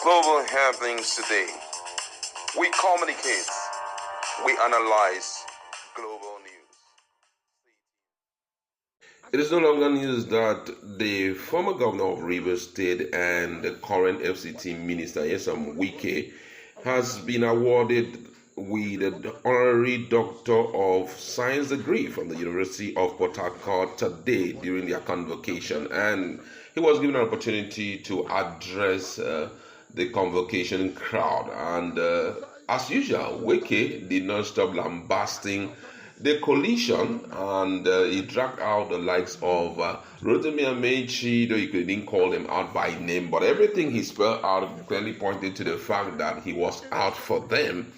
Global happenings today. We communicate. We analyze global news. It is no longer news that the former governor of Rivers State and the current FCT minister, Wike, has been awarded with an honorary Doctor of Science degree from the University of Port Harcourt today during their convocation, and he was given an opportunity to address the convocation crowd. And as usual, Wike did not stop lambasting the coalition, and he dragged out the likes of Rotimi Amechi, though he didn't call them out by name, but everything he spelled out clearly pointed to the fact that he was out for them.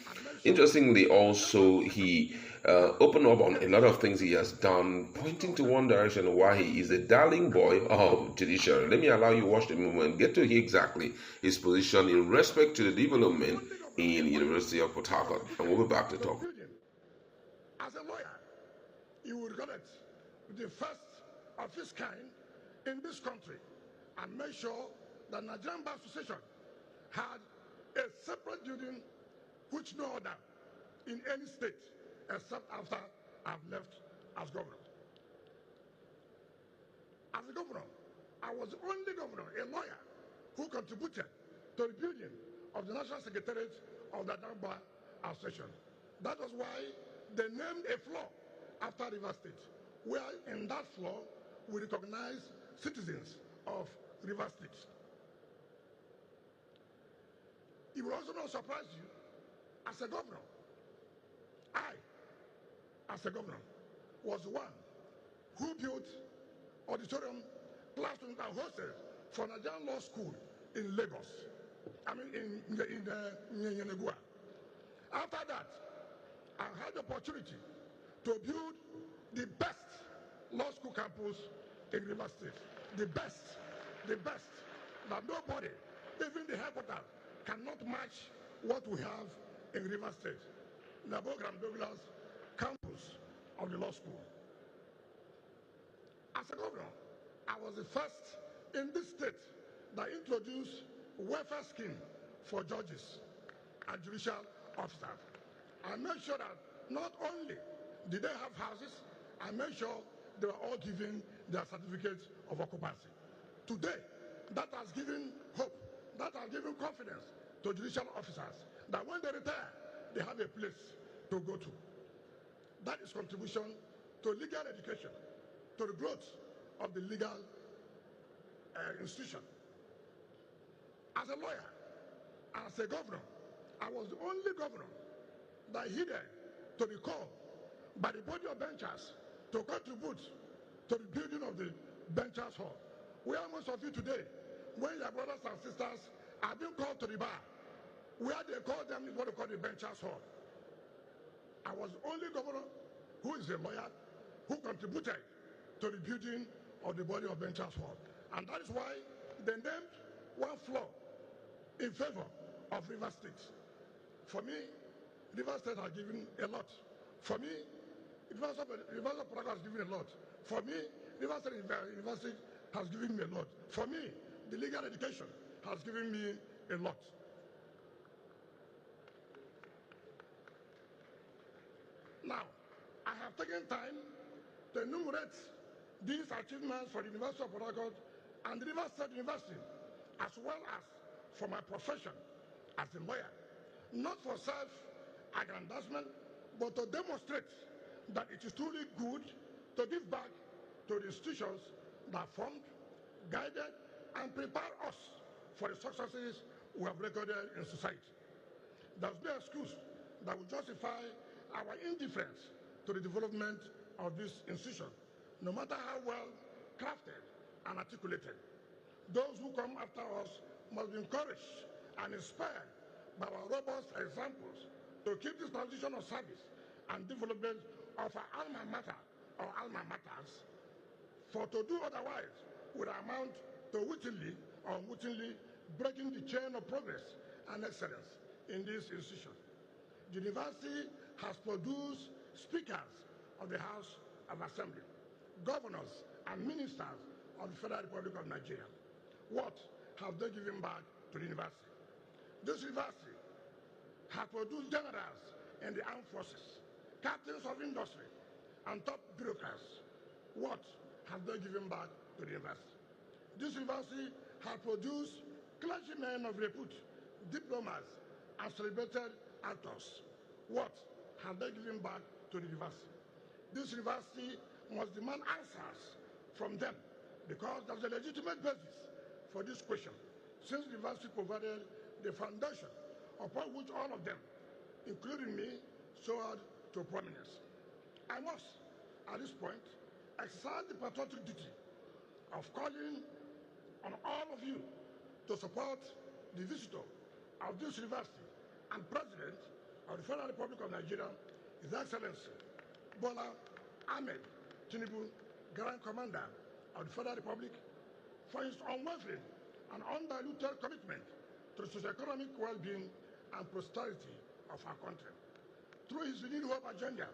Interestingly, also, he opened up on a lot of things he has done, pointing to one direction why he is the darling boy of Judiciary. Let me allow you to watch the movement, get to hear exactly his position in respect to the development in the University of Port Harcourt, and we'll be back to talk. As a lawyer, you would regard it the first of its kind in this country, and make sure that Nigerian Bar Association had a separate building which no other in any state except after I've left as governor. As a governor, I was the only governor, a lawyer, who contributed to the building of the National Secretariat of the Nigerian Bar Association. That was why they named a floor after River State, where in that floor we recognize citizens of River State. It will also not surprise you, as a governor, I, as a governor, was the one who built auditorium, classrooms, and hostels for Nigerian Law School in Lagos. I mean, in Yenegua. After that, I had the opportunity to build the best law school campus in River State. The best, that nobody, even the headquarters, cannot match what we have in River State. Nabogram Douglas campus of the law school. As a governor, I was the first in this state that introduced welfare scheme for judges and judicial officers. I made sure that not only did they have houses, I made sure they were all given their certificates of occupancy. Today, that has given hope, that has given confidence to judicial officers that when they retire, they have a place to go to. That is contribution to legal education, to the growth of the legal institution. As a lawyer, as a governor, I was the only governor that heeded to the call by the body of benchers to contribute to the building of the benchers hall. Where most of you today, when your brothers and sisters are being called to the bar, where they call them is what they call the benchers hall. I was the only governor who is a lawyer who contributed to the building of the body of benchers hall. And that is why they named one floor in favor of River State. For me, River State has given a lot. For me, University of Prague has given a lot. For me, River State University has given me a lot. For me, the legal education has given me a lot. Now, I have taken time to enumerate these achievements for the University of Port Harcourt and the River State University, as well as for my profession as a lawyer, not for self-aggrandizement, but to demonstrate that it is truly good to give back to the institutions that formed, guided, and prepared us for the successes we have recorded in society. There's no excuse that will justify our indifference to the development of this institution, no matter how well crafted and articulated. Those who come after us must be encouraged and inspired by our robust examples to keep this transition of service and development of our alma mater or alma maters. For to do otherwise would amount to wittingly or unwittingly breaking the chain of progress and excellence in this institution. The university has produced speakers of the House of Assembly, governors and ministers of the Federal Republic of Nigeria. What have they given back to the university? This university has produced generals in the armed forces, captains of industry, and top bureaucrats. What have they given back to the university? This university has produced clergymen of repute, diplomats, and celebrated actors. What have they given back to the university? This university must demand answers from them because there's a legitimate basis for this question, since the university provided the foundation upon which all of them, including me, soared to prominence. I must, at this point, exercise the patriotic duty of calling on all of you to support the visitor of this university and President of the Federal Republic of Nigeria, His Excellency Bola Ahmed Tinubu, Grand Commander of the Federal Republic, for his unwavering and undiluted commitment to the socio-economic well-being and prosperity of our country. Through his renewed hope agenda,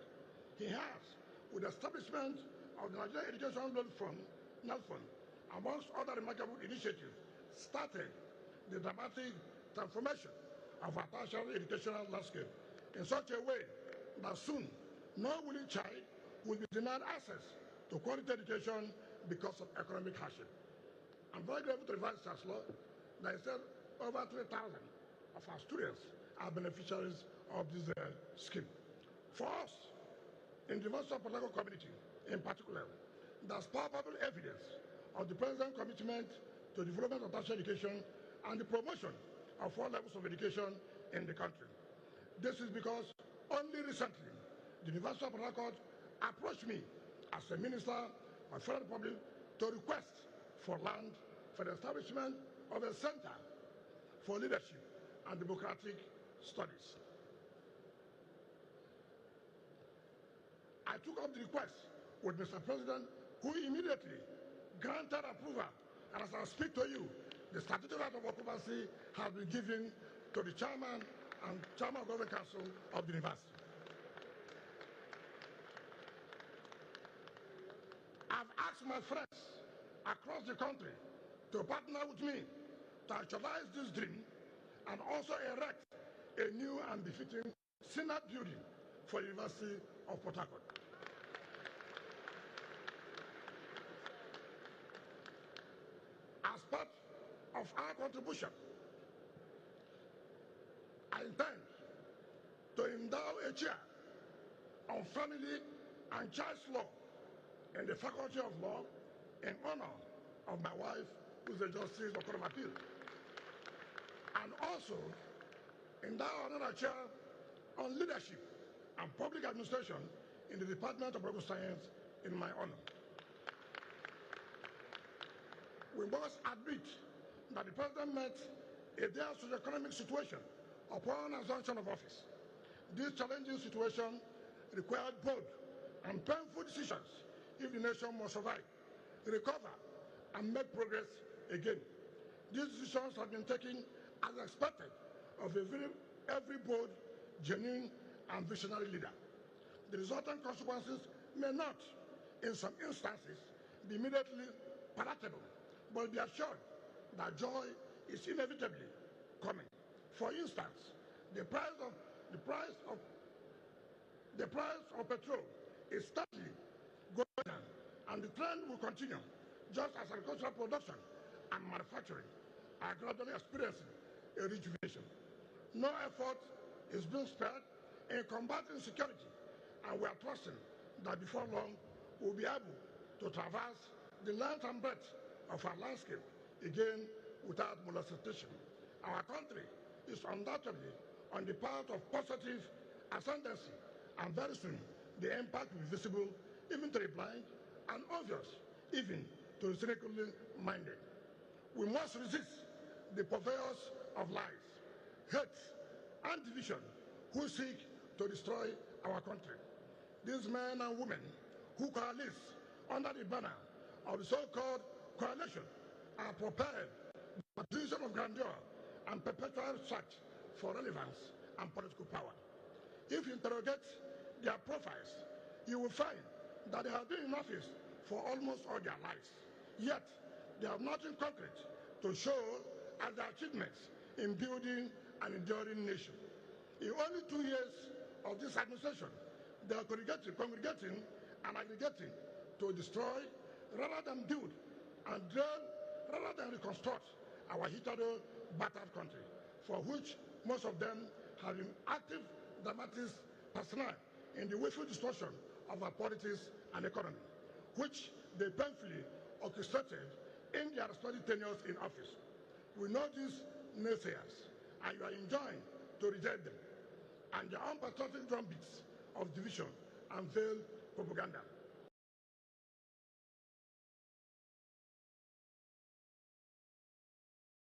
he has, with the establishment of the Nigerian Education Loan Fund, NELFund, amongst other remarkable initiatives, started the dramatic transformation of our tertiary educational landscape in such a way that soon no willing child will be denied access to quality education because of economic hardship. I'm very grateful to the Vice Chancellor that he said over 3,000 of our students are beneficiaries of this scheme. For us, in the University of Port Harcourt community in particular, there's palpable evidence of the President's commitment to the development of tertiary education and the promotion of all levels of education in the country. This is because only recently the University of Port Harcourt approached me as a minister of the Federal Republic to request for land for the establishment of a center for leadership and democratic studies. I took up the request with Mr. President, who immediately granted approval. And as I speak to you, the statutory right of occupancy has been given to the chairman and chairman of the Government Council of the university. I've asked my friends across the country to partner with me to actualize this dream and also erect a new and befitting Senate building for the University of Port Harcourt. As part of our contribution, I intend to endow a chair on family and child's law in the Faculty of Law in honor of my wife, who is a Justice of the Court of Appeal, and also endow another chair on leadership and public administration in the Department of Political Science in my honor. We must admit that the President met a dire socio-economic situation upon assumption of office. This challenging situation required bold and painful decisions if the nation must survive, recover, and make progress again. These decisions have been taken as expected of every bold, genuine, and visionary leader. The resultant consequences may not, in some instances, be immediately palatable, but be assured that joy is inevitably coming. For instance, the price of petrol is steadily going down, and the trend will continue, just as agricultural production and manufacturing are gradually experiencing a rejuvenation. No effort is being spared in combating insecurity, and we are trusting that before long we'll be able to traverse the length and breadth of our landscape again without molestation. Our country is undoubtedly on the path of positive ascendancy, and very soon the impact will be visible even to the blind and obvious even to the cynically minded. We must resist the purveyors of lies, hate, and division who seek to destroy our country. These men and women who coalesce under the banner of the so-called coalition are prepared for the position of grandeur and perpetual search for relevance and political power. If you interrogate their profiles, you will find that they have been in office for almost all their lives. Yet, they have nothing concrete to show as their achievements in building an enduring nation. In only 2 years of this administration, they are congregating and aggregating to destroy rather than build, and drain rather than reconstruct our hitherto battered country, for which most of them have been active dramatists personnel in the willful destruction of our politics and economy, which they painfully orchestrated in their respective tenures in office. We know these naysayers, and you are enjoined to reject them and their unpatriotic drumbeats of division and veiled propaganda.